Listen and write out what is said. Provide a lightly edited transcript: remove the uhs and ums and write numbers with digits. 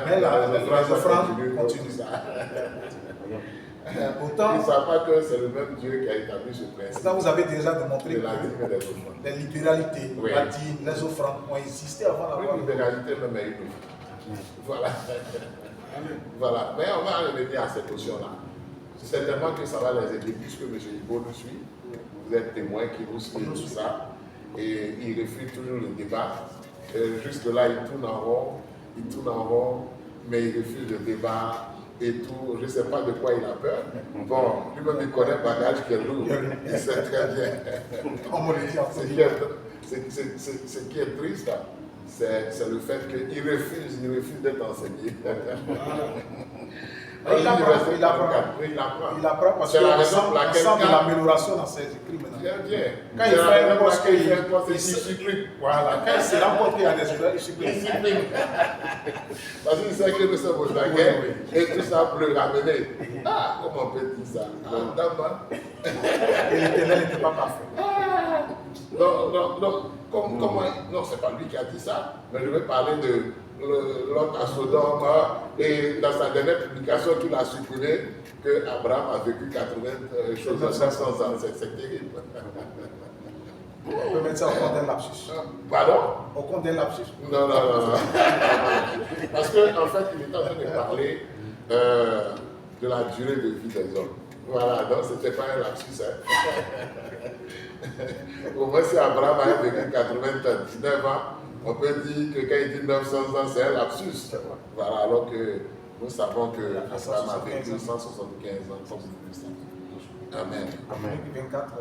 Mais les offrandes continuent. Pourtant, ils ne savent pas que c'est le même Dieu qui a établi ce principe. Pourtant, vous avez déjà démontré de que la dîme et des offrandes. les libéralités, Oui. la dîme, les offrandes ont existé avant la loi. Une libéralité même est une. Voilà. Voilà. Mais on va revenir à cette notion-là. Certainement que ça va les aider puisque M. Ibo nous suit. Vous êtes témoin qui vous suit tout ça. Et il refuse toujours le débat. Jusque-là, il tourne en rond, mais il refuse le débat et tout. Je ne sais pas de quoi il a peur. Bon, lui-même, il connaît le bagage qui est lourd. Il sait très bien. Ce qui est triste, c'est le fait qu'il refuse d'être enseigné. Il apprend parce c'est la qu'il raison pour laquelle sent de l'amélioration dans ses écrits maintenant. Bien. Quand il fait un poste, il discipline. Voilà. Quand il se rend compte qu'il y a des erreurs, il discipline. Parce qu'il sait que nous sommes au taquet et tout ça peut ramener. Ah, comment on peut dire ça? Et l'Éternel n'était pas parfait. Non, c'est pas lui qui a dit ça, mais je vais parler de l'autre à Sodome et dans sa dernière publication qu'il a supprimé que Abraham a vécu 80 choses en 500 ans. C'est terrible. On peut mettre ça au compte d'un lapsus. Pardon? Au compte d'un lapsus. Non. Parce qu'en fait, il est en train de parler de la durée de vie des hommes. Voilà, donc c'était pas un lapsus. Au moins, si Abraham a vécu 99 ans, on peut dire que quand il dit 900 ans, c'est un lapsus. Voilà, alors que nous savons que Abraham a vécu 175 ans. Amen. Amen. 24